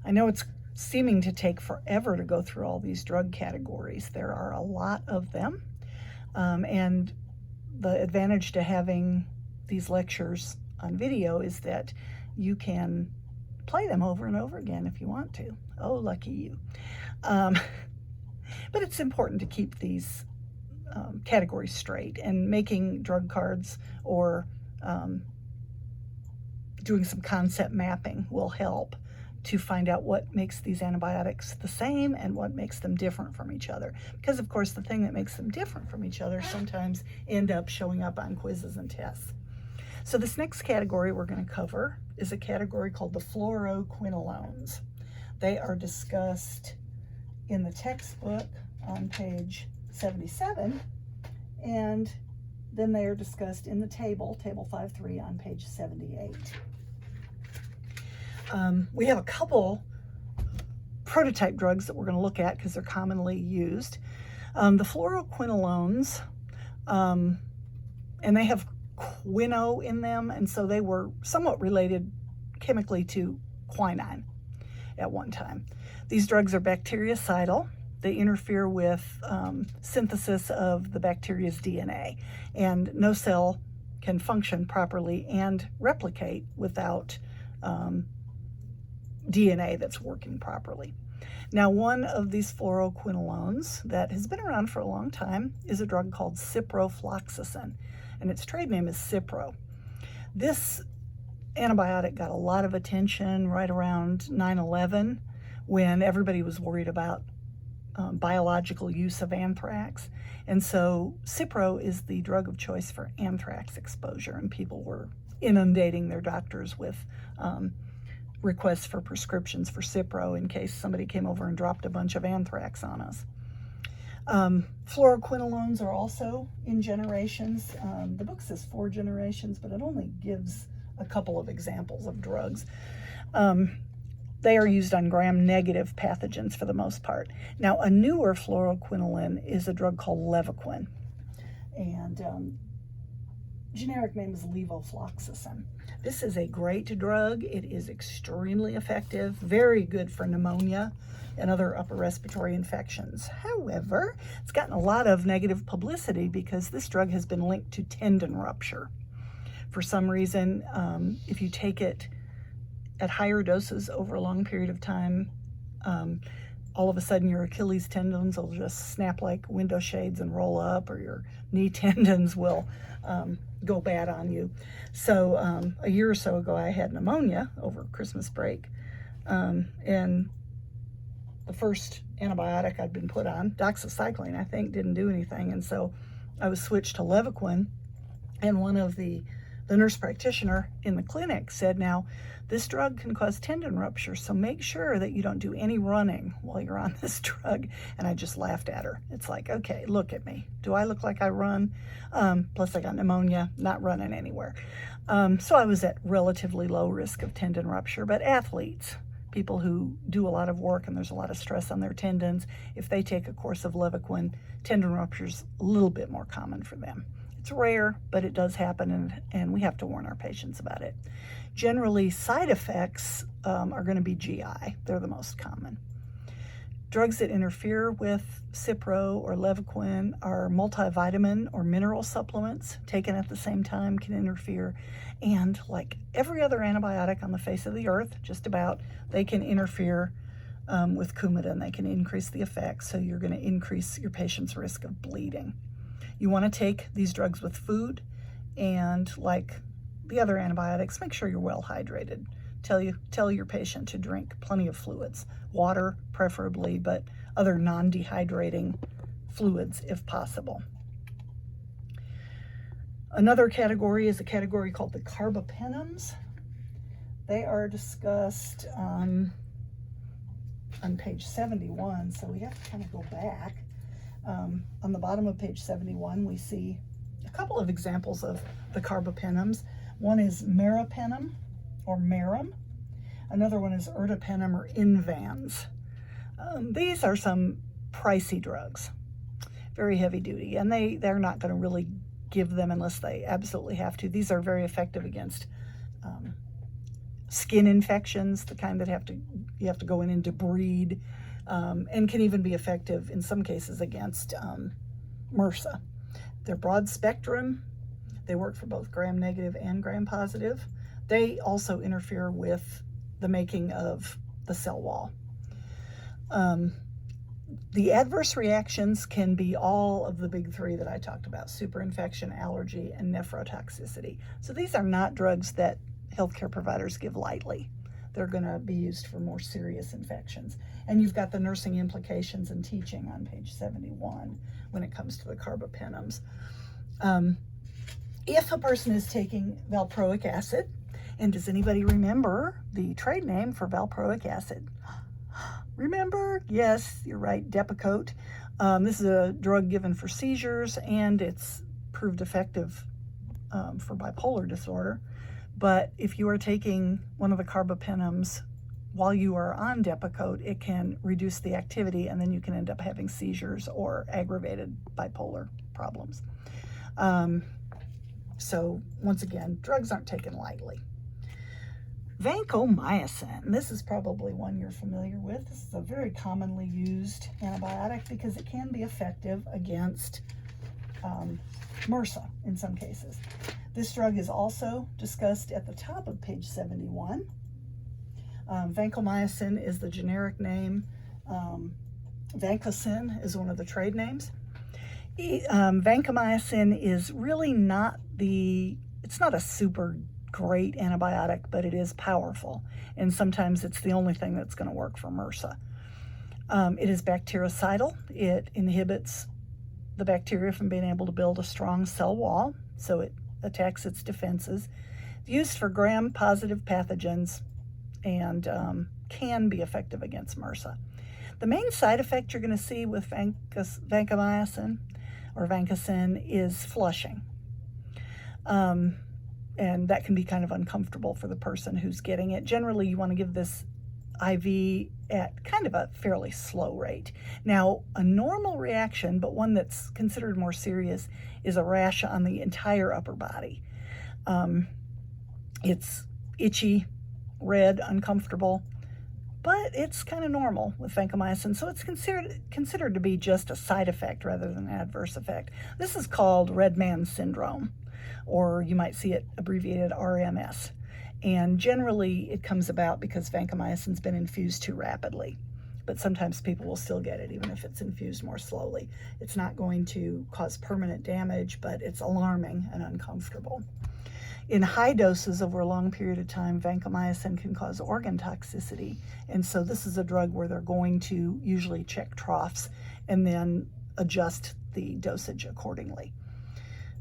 I know it's seeming to take forever to go through all these drug categories. There are a lot of them, and the advantage to having these lectures on video is that you can play them over and over again if you want to. Oh, lucky you. But it's important to keep these categories straight, and making drug cards or doing some concept mapping will help to find out what makes these antibiotics the same and what makes them different from each other. Because of course the thing that makes them different from each other sometimes end up showing up on quizzes and tests. So this next category we're going to cover is a category called the fluoroquinolones. They are discussed in the textbook on page 77, and then they are discussed in the table 5.3 on page 78. We have a couple prototype drugs that we're going to look at because they're commonly used. The fluoroquinolones, and they have quino in them, and so they were somewhat related chemically to quinine at one time. These drugs are bactericidal. They interfere with synthesis of the bacteria's DNA, and no cell can function properly and replicate without DNA that's working properly. Now, one of these fluoroquinolones that has been around for a long time is a drug called ciprofloxacin, and its trade name is Cipro. This antibiotic got a lot of attention right around 9/11 when everybody was worried about biological use of anthrax. And so Cipro is the drug of choice for anthrax exposure, and people were inundating their doctors with requests for prescriptions for Cipro in case somebody came over and dropped a bunch of anthrax on us. Fluoroquinolones are also in generations. The book says 4 generations, but it only gives a couple of examples of drugs. They are used on gram-negative pathogens for the most part. Now, a newer fluoroquinoline is a drug called Levaquin, and generic name is levofloxacin. This is a great drug. It is extremely effective, very good for pneumonia and other upper respiratory infections. However, it's gotten a lot of negative publicity because this drug has been linked to tendon rupture. For some reason, if you take it at higher doses over a long period of time, all of a sudden your Achilles tendons will just snap like window shades and roll up, or your knee tendons will go bad on you. So a year or so ago, I had pneumonia over Christmas break, and the first antibiotic I'd been put on, doxycycline, I think, didn't do anything, and so I was switched to Levaquin, and one of the nurse practitioner in the clinic said, now, this drug can cause tendon rupture, so make sure that you don't do any running while you're on this drug. And I just laughed at her. It's like, okay, look at me. Do I look like I run? Plus I got pneumonia, not running anywhere. So I was at relatively low risk of tendon rupture, but athletes, people who do a lot of work and there's a lot of stress on their tendons, if they take a course of Levaquin, tendon rupture is a little bit more common for them. It's rare, but it does happen, and we have to warn our patients about it. Generally, side effects are going to be GI. They're the most common. Drugs that interfere with Cipro or Levaquin are multivitamin or mineral supplements taken at the same time can interfere. And like every other antibiotic on the face of the earth, just about, they can interfere with Coumadin. They can increase the effects, so you're going to increase your patient's risk of bleeding. You want to take these drugs with food, and like the other antibiotics, make sure you're well hydrated. Tell your patient to drink plenty of fluids, water preferably, but other non-dehydrating fluids if possible. Another category is a category called the carbapenems. They are discussed on page 71, so we have to kind of go back. On the bottom of page 71, we see a couple of examples of the carbapenems. One is meropenem, or merum. Another one is ertapenem, or Invans. These are some pricey drugs, very heavy duty, and they're not going to really give them unless they absolutely have to. These are very effective against skin infections, the kind that have to you have to go in and debride, and can even be effective in some cases against MRSA. They're broad spectrum. They work for both gram-negative and gram-positive. They also interfere with the making of the cell wall. The adverse reactions can be all of the big three that I talked about: superinfection, allergy, and nephrotoxicity. So these are not drugs that healthcare providers give lightly. They're going to be used for more serious infections. And you've got the nursing implications and teaching on page 71 when it comes to the carbapenems. If a person is taking valproic acid, and does anybody remember the trade name for valproic acid? Remember? Yes, you're right, Depakote. This is a drug given for seizures, and it's proved effective for bipolar disorder. But if you are taking one of the carbapenems while you are on Depakote, it can reduce the activity, and then you can end up having seizures or aggravated bipolar problems. So once again, drugs aren't taken lightly. Vancomycin, this is probably one you're familiar with. This is a very commonly used antibiotic because it can be effective against MRSA in some cases. This drug is also discussed at the top of page 71. Vancomycin is the generic name. Vancomycin is one of the trade names. Vancomycin is really it's not a super great antibiotic, but it is powerful, and sometimes it's the only thing that's going to work for MRSA. It is bactericidal. It inhibits the bacteria from being able to build a strong cell wall, so it attacks its defenses. It's used for gram-positive pathogens and can be effective against MRSA. The main side effect you're going to see with vancomycin or vancomycin is flushing. And that can be kind of uncomfortable for the person who's getting it. Generally, you want to give this IV at kind of a fairly slow rate. Now, a normal reaction, but one that's considered more serious, is a rash on the entire upper body. It's itchy, red, uncomfortable, but it's kind of normal with vancomycin, so it's considered to be just a side effect rather than an adverse effect. This is called red man syndrome, or you might see it abbreviated RMS. And generally it comes about because vancomycin's been infused too rapidly. But sometimes people will still get it even if it's infused more slowly. It's not going to cause permanent damage, but it's alarming and uncomfortable. In high doses over a long period of time, vancomycin can cause organ toxicity. And so this is a drug where they're going to usually check troughs and then adjust the dosage accordingly.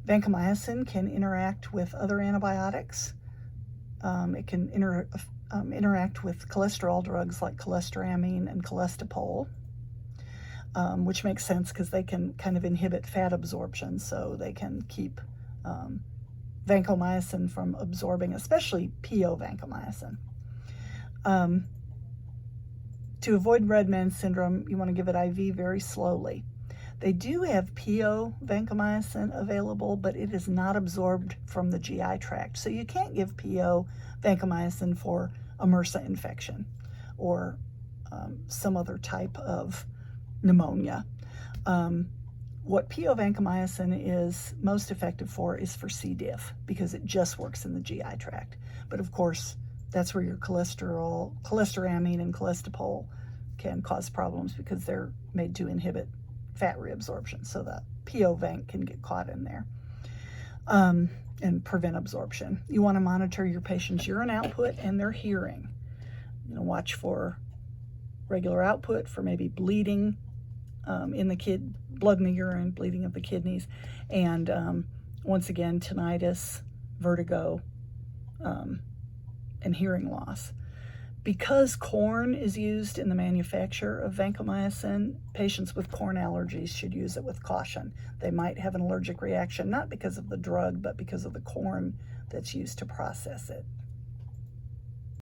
Vancomycin can interact with other antibiotics. It can interact with cholesterol drugs like cholestyramine and cholestyramine, which makes sense because they can kind of inhibit fat absorption, so they can keep vancomycin from absorbing, especially PO vancomycin. To avoid red man syndrome, you want to give it IV very slowly. They do have PO vancomycin available, but it is not absorbed from the GI tract. So you can't give PO vancomycin for a MRSA infection or some other type of pneumonia. What PO vancomycin is most effective for is for C. diff because it just works in the GI tract. But of course, that's where your cholestyramine and cholestyramine can cause problems because they're made to inhibit fat reabsorption, so the PO vanc can get caught in there and prevent absorption. You want to monitor your patient's urine output and their hearing. Watch for regular output, for maybe bleeding blood in the urine, bleeding of the kidneys, and once again, tinnitus, vertigo, and hearing loss. Because corn is used in the manufacture of vancomycin, patients with corn allergies should use it with caution. They might have an allergic reaction, not because of the drug, but because of the corn that's used to process it.